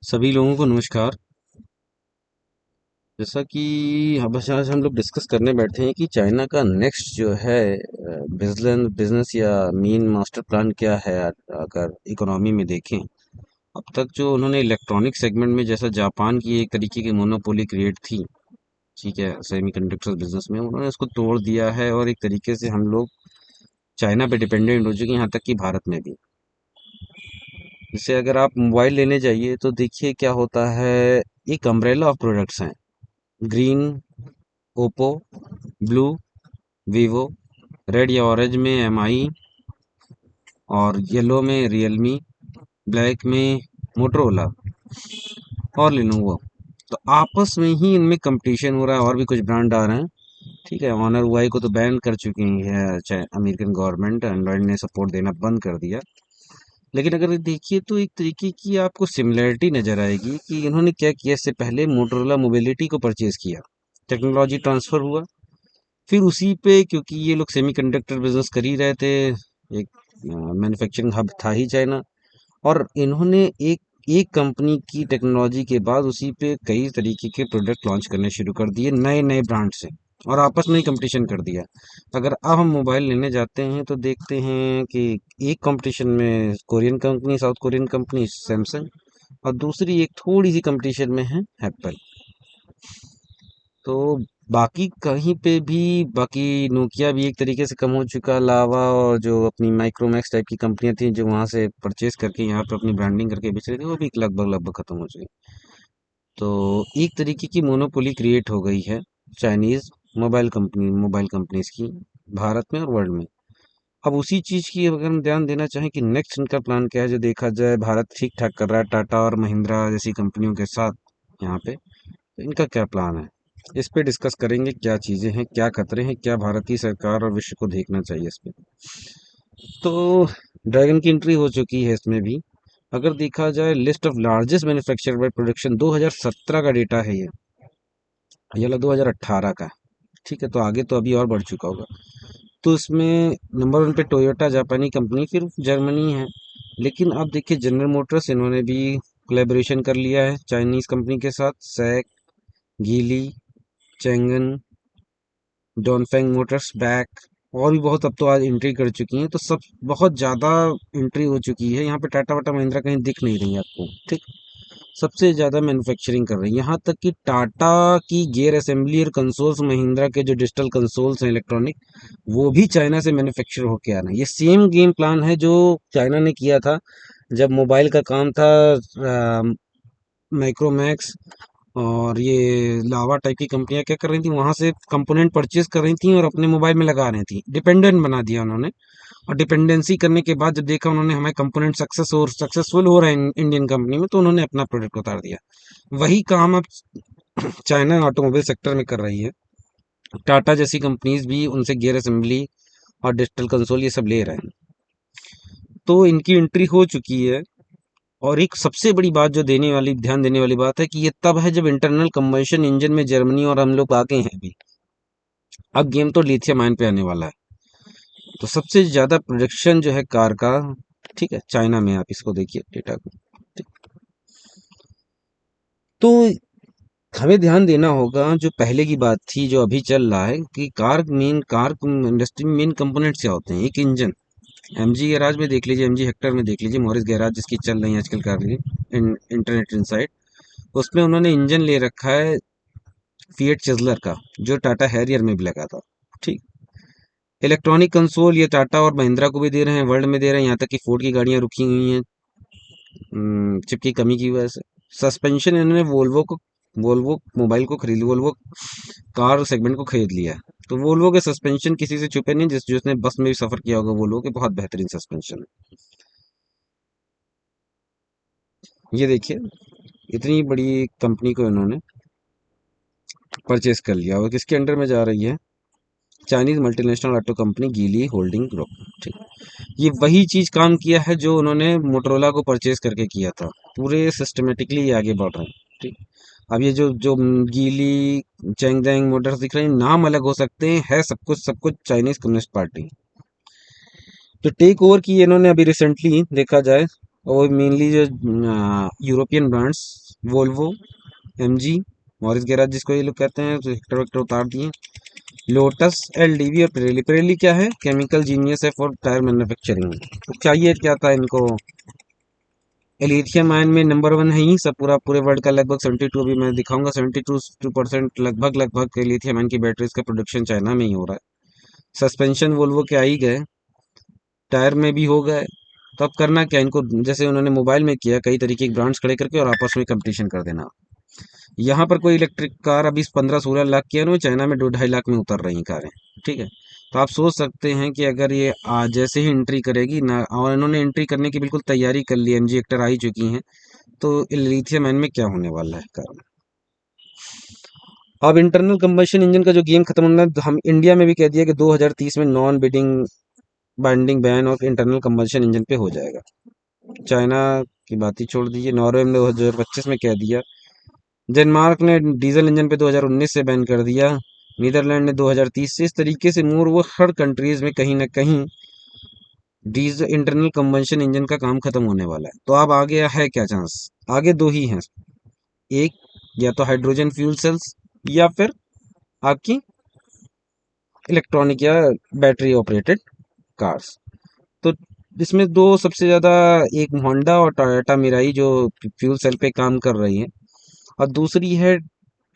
सभी लोगों को नमस्कार। जैसा कि बस आज हम लोग डिस्कस करने बैठे हैं कि चाइना का नेक्स्ट जो है बिजनेस बिजनेस या मेन मास्टर प्लान क्या है। अगर इकोनॉमी में देखें, अब तक जो उन्होंने इलेक्ट्रॉनिक सेगमेंट में, जैसा जापान की एक तरीके की मोनोपोली क्रिएट थी, ठीक है, सेमीकंडक्टर बिजनेस में उन्होंने उसको तोड़ दिया है और एक तरीके से हम लोग चाइना पे डिपेंडेंट हो चुके हैं, यहाँ तक कि भारत में भी। जैसे अगर आप मोबाइल लेने जाइए तो देखिए क्या होता है। एक अम्ब्रेला ऑफ प्रोडक्ट्स हैं। Green Oppo, blue Vivo, red या ऑरेंज में एमआई, और येलो में रियलमी, ब्लैक में मोटरोला और लिनोवो। तो आपस में ही इनमें कंपटीशन हो रहा है, और भी कुछ ब्रांड आ रहे हैं। ठीक है, ऑनर हुआई को तो बैन कर चुकी है चाहे अमेरिकन गवर्नमेंट, एंड्रॉइड ने सपोर्ट देना बंद कर दिया। लेकिन अगर देखिए तो एक तरीके की आपको सिमिलरिटी नजर आएगी कि इन्होंने क्या किया। इससे पहले मोटरोला मोबिलिटी को परचेज किया, टेक्नोलॉजी ट्रांसफर हुआ, फिर उसी पे, क्योंकि ये लोग सेमीकंडक्टर बिजनेस कर ही रहे थे, एक मैन्युफैक्चरिंग हब था ही चाइना, और इन्होंने एक एक कंपनी की टेक्नोलॉजी के बाद उसी पे कई तरीके के प्रोडक्ट लॉन्च करने शुरू कर दिए, नए नए ब्रांड से, और आपस में ही कंपटीशन कर दिया। अगर अब हम मोबाइल लेने जाते हैं तो देखते हैं कि एक कंपटीशन में Korean company, south Korean company Samsung, और दूसरी एक थोड़ी सी कंपटीशन में है एप्पल। तो बाकी कहीं पे भी, बाकी नोकिया भी एक तरीके से कम हो चुका, लावा और जो अपनी माइक्रोमैक्स टाइप की कंपनियां थी जो वहां से परचेज करके यहाँ पे अपनी ब्रांडिंग करके बेच रही थी, वो भी लगभग लगभग खत्म हो चुकी। तो एक तरीके की मोनोपोली क्रिएट हो गई है चाइनीज मोबाइल कंपनीज की, भारत में और वर्ल्ड में। अब उसी चीज की अगर हम ध्यान देना चाहें कि नेक्स्ट इनका प्लान क्या है, जो देखा जाए भारत ठीक ठाक कर रहा है टाटा और महिंद्रा जैसी कंपनियों के साथ यहाँ पे, तो इनका क्या प्लान है, इस पे डिस्कस करेंगे। क्या चीजें हैं, क्या खतरे हैं, क्या भारतीय सरकार और विश्व को देखना चाहिए इस पे। तो ड्रैगन की एंट्री हो चुकी है इसमें भी। अगर देखा जाए list of largest manufacture by production, 2017 का डेटा है ये वाला 2018 का। ठीक है, तो आगे तो अभी और बढ़ चुका होगा। तो इसमें नंबर वन पे टोयोटा जापानी कंपनी, फिर जर्मनी है। लेकिन अब देखिए जनरल मोटर्स, इन्होंने भी कोलैबोरेशन कर लिया है चाइनीज कंपनी के साथ, सैक, गीली, चैंगन, डॉनफेंग मोटर्स, बैक, और भी बहुत अब तो आज एंट्री कर चुकी हैं। तो सब बहुत ज़्यादा एंट्री हो चुकी है यहाँ पे। टाटा वाटा महिंद्रा कहीं दिख नहीं रही है आपको। ठीक, सबसे ज़्यादा मैन्युफैक्चरिंग कर रही है। यहाँ तक कि टाटा की गियर असेंबली और कंसोल्स, महिंद्रा के जो डिजिटल कंसोल्स हैं इलेक्ट्रॉनिक, वो भी चाइना से मैन्युफैक्चर होके आ रहे हैं। ये सेम गेम प्लान है जो चाइना ने किया था जब मोबाइल का काम था। माइक्रोमैक्स और ये लावा टाइप की कंपनियां क्या कर रही थी, वहां से कंपोनेंट परचेज कर रही थी और अपने मोबाइल में लगा रही थी। डिपेंडेंट बना दिया उन्होंने, और डिपेंडेंसी करने के बाद जब देखा उन्होंने हमारे कंपोनेंट सक्सेसफुल हो रहे हैं इंडियन कंपनी में, तो उन्होंने अपना प्रोडक्ट उतार दिया। वही काम अब चाइना ऑटोमोबाइल सेक्टर में कर रही है। टाटा जैसी कंपनीज भी उनसे गियर असेंबली और डिजिटल कंसोल ये सब ले रहे हैं। तो इनकी एंट्री हो चुकी है। और एक सबसे बड़ी बात जो ध्यान देने वाली बात है कि ये तब है जब इंटरनल कंबशन इंजन में जर्मनी और हम लोग आगे हैं अभी। अब गेम तो लिथियम आयन पे आने वाला है। तो सबसे ज्यादा प्रोडक्शन जो है कार का, ठीक है, चाइना में। आप इसको देखिए डेटा को। ठीक। तो हमें ध्यान देना होगा, जो पहले की बात थी जो अभी चल रहा है, कि कार इंडस्ट्री में मेन कंपोनेंट्स क्या होते हैं। एक इंजन, एमजी गैराज में देख लीजिए, एमजी हेक्टर में देख लीजिए, मॉरिस गैराज जिसकी चल रही है आजकल कार की, इंटरनेट इनसाइट, उसमें उन्होंने इंजन ले रखा है फिएट चिजलर का, जो टाटा हैरियर में भी लगा था। ठीक। इलेक्ट्रॉनिक कंसोल ये टाटा और महिंद्रा को भी दे रहे हैं, वर्ल्ड में दे रहे हैं, यहाँ तक कि फोर्ड की गाड़ियां रुकी हुई हैं चिप की कमी की वजह से। सस्पेंशन इन्होंने वोल्वो मोबाइल को खरीद, वोल्वो कार सेगमेंट को खरीद लिया है। तो वोल्वो के सस्पेंशन किसी से छुपे नहीं, जिसने बस में भी सफर किया होगा, वोल्वो के बहुत बेहतरीन सस्पेंशन है। ये देखिए, इतनी बड़ी कंपनी को इन्होंने परचेज कर लिया, और किसके अंडर में जा रही है, चाइनीज मल्टीनेशनल ऑटो कंपनी गीली होल्डिंग ग्रुप। ठीक। ये वही चीज काम किया है जो उन्होंने मोटरोला को परचेज करके किया था। पूरे सिस्टमेटिकली ये आगे बढ़ रहे हैं। ठीक। अब ये जो जो गीली, चैंगदांग मोटर्स दिख रहे हैं, नाम अलग हो सकते हैं, है सब कुछ चाइनीज कम्युनिस्ट पार्टी। तो टेक ओवर की इन्होंने अभी रिसेंटली देखा जाए, और मेनली जो European brands, Volvo, MG, Morris garage जिसको ये लोग कहते हैं, तो हेक्टर वेक्टर उतार दिए। लोटस, एलडीवी और पिरेली। पिरेली क्या है? केमिकल जीनियस है फॉर टायर मैन्युफैक्चरिंग। तो चाहिए क्या था इनको? लिथियम आयन में नंबर वन है ही सब, पूरे वर्ल्ड का लगभग 72, अभी मैं दिखाऊंगा, 72% लगभग लिथियम आयन की बैटरीज का प्रोडक्शन चाइना में ही हो रहा है। सस्पेंशन वोल्वो के आ ही गए, टायर में भी हो गए। तो अब करना क्या इनको? जैसे उन्होंने मोबाइल में किया, कई तरीके के ब्रांड्स खड़े करके और आपस में कंपटीशन कर देना। यहाँ पर कोई इलेक्ट्रिक कार अभी 15-16 लाख की है ना, चाइना में 2-2.5 लाख में उतर रही कारें। ठीक है। तो आप सोच सकते हैं कि अगर ये जैसे ही एंट्री करेगी ना, और इन्होंने एंट्री करने की बिल्कुल तैयारी कर ली, एमजी हेक्टर आ ही चुकी हैं, तो लिथियम आयन में क्या होने वाला है कार में? अब इंटरनल कंबशन इंजन का जो गेम खत्म होना है, हम इंडिया में भी कह दिया कि 2030 में नॉन बिडिंग बाइंडिंग बैन और इंटरनल कंबशन इंजन पे हो जाएगा। चाइना की बात ही छोड़ दीजिए, नॉर्वे ने 2025 में कह दिया। डेनमार्क ने डीजल इंजन पे 2019 से बैन कर दिया। नीदरलैंड ने 2030 से। इस तरीके से मोर वो हर कंट्रीज में कहीं ना कहीं डीजल इंटरनल कंबशन इंजन का काम खत्म होने वाला है। तो अब आगे है क्या चांस? आगे दो ही हैं। एक, या तो हाइड्रोजन फ्यूल सेल्स, या फिर आपकी इलेक्ट्रॉनिक या बैटरी ऑपरेटेड कार्स। तो इसमें दो सबसे ज़्यादा, एक होंडा और टोयोटा मिराई जो फ्यूल सेल पे काम कर रही है, और दूसरी है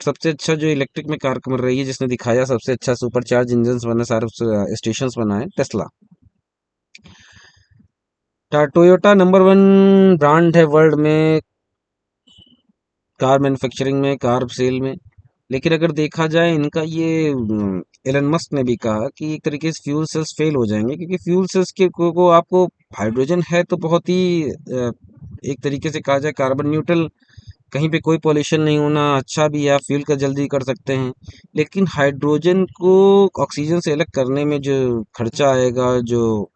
सबसे अच्छा जो इलेक्ट्रिक में कार कर रही है, जिसने दिखाया सबसे अच्छा सुपर चार्ज इंजन बना, सारे स्टेशन बनाए, Tesla. Toyota number one brand है वर्ल्ड में कार मैन्युफैक्चरिंग में, कार सेल में। लेकिन अगर देखा जाए इनका ये, एलन मस्क ने भी कहा कि एक तरीके से फ्यूल सेल्स फेल हो जाएंगे, क्योंकि फ्यूल सेल्स के को आपको, हाइड्रोजन है तो बहुत ही एक तरीके से कहा जाए कार्बन न्यूट्रल, कहीं पे कोई पॉल्यूशन नहीं होना, अच्छा भी है, आप फ्यूल का जल्दी कर सकते हैं। लेकिन हाइड्रोजन को ऑक्सीजन से अलग करने में जो खर्चा आएगा, जो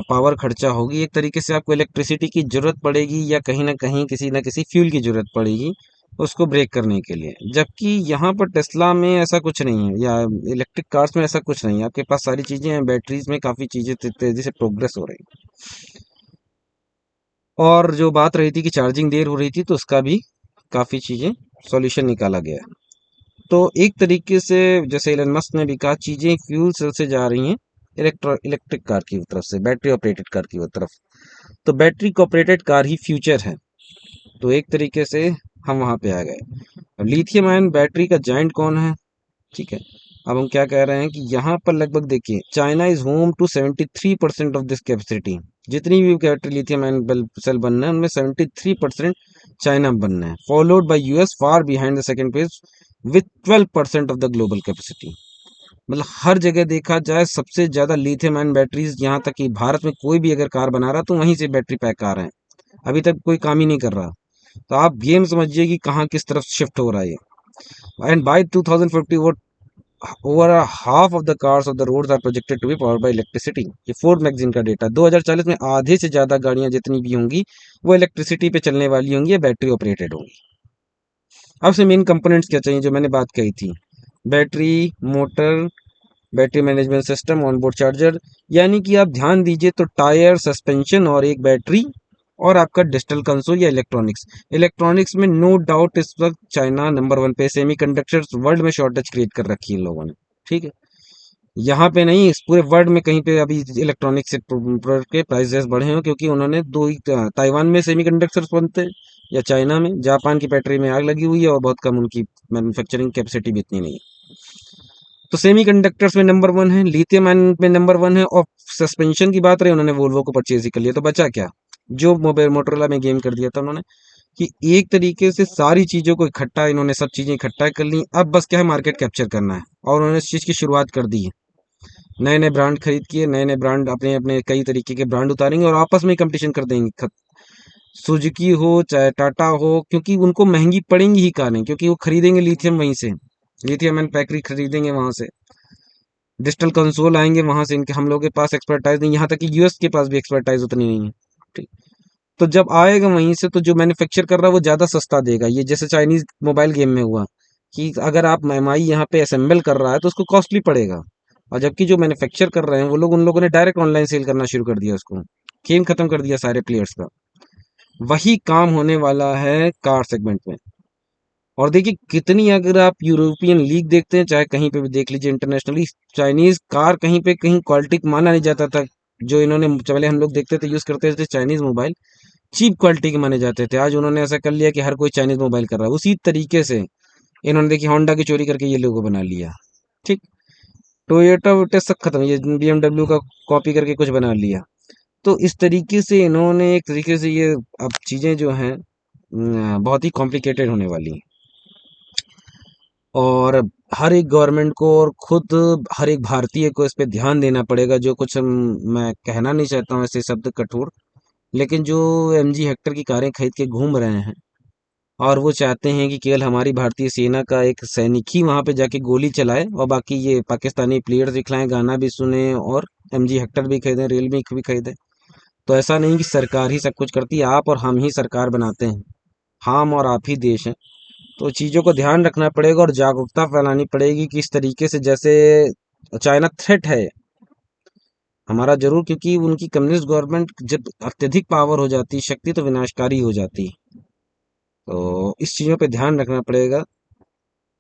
पावर खर्चा होगी, एक तरीके से आपको इलेक्ट्रिसिटी की जरूरत पड़ेगी, या कहीं ना कहीं किसी ना किसी फ्यूल की जरूरत पड़ेगी उसको ब्रेक करने के लिए। जबकि यहाँ पर टेस्ला में ऐसा कुछ नहीं है, या इलेक्ट्रिक कार्स में ऐसा कुछ नहीं है। आपके पास सारी चीजें हैं, बैटरीज में काफी चीजें तेजी से प्रोग्रेस हो रही है। और जो बात रही थी कि चार्जिंग देर हो रही थी, तो उसका भी काफी चीजें सॉल्यूशन निकाला गया है। तो एक तरीके से, जैसे एलन मस्क ने भी कहा, चीजें फ्यूल सेल से जा रही हैं इलेक्ट्रिक कार की तरफ से, बैटरी ऑपरेटेड कार की तरफ। तो बैटरी ऑपरेटेड कार ही फ्यूचर है। तो एक तरीके से हम वहां पे आ गए। अब लिथियम आयन बैटरी का जाइंट कौन है? ठीक है। अब हम क्या कह रहे हैं कि यहाँ पर लगभग देखिए, China is home to 73% of this capacity. जितनी भी बैटरी लिथियम आयन सेल बनना है, उनमें 73% चाइना में बनना है, followed by US far behind the second page with 12% of the global capacity. मतलब हर जगह देखा जाए सबसे ज्यादा लिथियम आयन बैटरीज, यहाँ तक कि भारत में कोई भी अगर कार बना रहा तो वहीं से बैटरी पैक आ रहे हैं। अभी तक कोई काम ही नहीं कर रहा। तो आप गेम समझिए कि कहाँ किस तरफ शिफ्ट हो रहा है ये। And by 2050 over half of the cars of the roads are projected to be powered by electricity. ये फोर्ड मैगजीन का डेटा, 2040 में आधे से ज्यादा गाड़ियां जितनी भी होंगी वो इलेक्ट्रिसिटी पे चलने वाली होंगी या बैटरी ऑपरेटेड होंगी। अब से मेन कंपोनेंट्स क्या चाहिए, जो मैंने बात कही थी, battery, motor, battery management system, onboard charger. यानी कि आप ध्यान दीजिए तो टायर, सस्पेंशन और एक बैटरी, और आपका डिजिटल कंसोल या इलेक्ट्रॉनिक्स। इलेक्ट्रॉनिक्स में नो डाउट इस वक्त चाइना नंबर वन पे, सेमीकंडक्टर्स वर्ल्ड में शॉर्टेज क्रिएट कर रखी है इन लोगों ने। ठीक है। यहाँ पे नहीं, इस पूरे वर्ल्ड में कहीं पे अभी इलेक्ट्रॉनिक से प्रोडक्ट के प्राइसेस बढ़े हो, क्योंकि उन्होंने दो ही, ताइवान में सेमीकंडक्टर्स बनते हैं, या चाइना में, जापान की फैक्ट्री में आग लगी हुई है और बहुत कम उनकी मैन्युफैक्चरिंग कैपेसिटी भी इतनी नहीं है। तो सेमीकंडक्टर्स में नंबर वन है, लिथियम आयन में नंबर वन है, और सस्पेंशन की बात रही, उन्होंने वोल्वो को परचेज ही कर लिया। तो बचा क्या? जो मोबाइल मोटरोला में गेम कर दिया था उन्होंने, कि एक तरीके से सारी चीजों को इकट्ठा, इन्होंने सब चीजें इकट्ठा कर ली। अब बस क्या है, मार्केट कैप्चर करना है, और उन्होंने इस चीज की शुरुआत कर दी है। नए नए ब्रांड खरीद किए, नए नए ब्रांड, अपने अपने कई तरीके के ब्रांड उतारेंगे और आपस में कंपटीशन कर देंगे। सुजुकी हो चाहे टाटा हो, क्योंकि उनको महंगी पड़ेंगी ही कारें, क्योंकि वो खरीदेंगे लिथियम वहीं से, लिथियम एंड पैक्री खरीदेंगे वहां से। डिजिटल कंसोल आएंगे वहां से, इनके हम लोग के पास एक्सपर्टाइज नहीं, यहाँ तक कि यूएस के पास भी एक्सपर्टाइज उतनी नहीं है। ठीक। तो जब आएगा वहीं से, तो जो मैन्युफैक्चर कर रहा है वो ज्यादा सस्ता देगा। ये जैसे चाइनीज मोबाइल गेम में हुआ, कि अगर आप एमआई यहाँ पे असेंबल कर रहा है तो उसको कॉस्टली पड़ेगा, और जबकि जो मैन्युफैक्चर कर रहे हैं वो लोग, उन लोगों ने डायरेक्ट ऑनलाइन सेल करना शुरू कर दिया उसको। गेम खत्म कर दिया सारे प्लेयर्स का। वही काम होने वाला है कार सेगमेंट में। और देखिए कितनी, अगर आप यूरोपियन लीग देखते हैं, चाहे कहीं पे भी देख लीजिए इंटरनेशनली, चाइनीज कार कहीं पे कहीं क्वालिटी माना नहीं जाता था। जो इन्होंने पहले हम लोग देखते थे, यूज करते थे चाइनीज मोबाइल, चीप क्वालिटी के माने जाते थे। आज उन्होंने ऐसा कर लिया कि हर कोई चाइनीज मोबाइल कर रहा है। उसी तरीके से इन्होंने देखिए होंडा की चोरी करके ये लोगो बना लिया। ठीक। टोयोटा वोटा सब खत्म, ये बीएमडब्ल्यू का कॉपी करके कुछ बना लिया। तो इस तरीके से इन्होंने एक तरीके से ये, अब चीजें जो हैं बहुत ही कॉम्प्लिकेटेड होने वाली हैं। और हर एक गवर्नमेंट को और खुद हर एक भारतीय को इस पे ध्यान देना पड़ेगा। जो कुछ मैं कहना नहीं चाहता हूँ ऐसे शब्द कठोर, लेकिन जो एमजी हेक्टर की कारें खरीद के घूम रहे हैं और वो चाहते हैं कि केवल हमारी भारतीय सेना का एक सैनिक ही वहां पे जाके गोली चलाए और बाकी ये पाकिस्तानी प्लेयर्स दिखलाएं, गाना भी सुने और एमजी हेक्टर भी खरीदें, रियलमी भी खरीदें। तो ऐसा नहीं कि सरकार ही सब कुछ करती है, आप और हम ही सरकार बनाते हैं। हम और आप ही देश हैं। तो चीज़ों को ध्यान रखना पड़ेगा और जागरूकता फैलानी पड़ेगी कि इस तरीके से, जैसे चाइना थ्रेट है हमारा जरूर, क्योंकि उनकी कम्युनिस्ट गवर्नमेंट जब अत्यधिक पावर हो जाती है, शक्ति, तो विनाशकारी हो जाती है। तो इस चीज़ों पे ध्यान रखना पड़ेगा।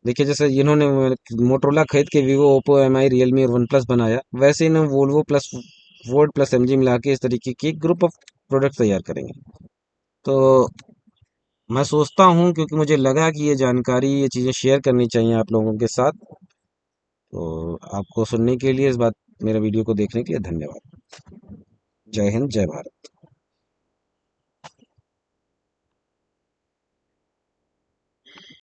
देखिए जैसे इन्होंने मोटरोला खरीद के वीवो, ओप्पो, एमआई, रियलमी और वन प्लस बनाया, वैसे इन्होंने Volvo plus Ford plus MG मिला के इस तरीके की ग्रुप ऑफ प्रोडक्ट तैयार करेंगे। तो मैं सोचता हूँ, क्योंकि मुझे लगा कि ये जानकारी, ये चीज़ें शेयर करनी चाहिए आप लोगों के साथ। तो आपको सुनने के लिए, इस बात, मेरे वीडियो को देखने के लिए धन्यवाद। जय हिंद, जय भारत।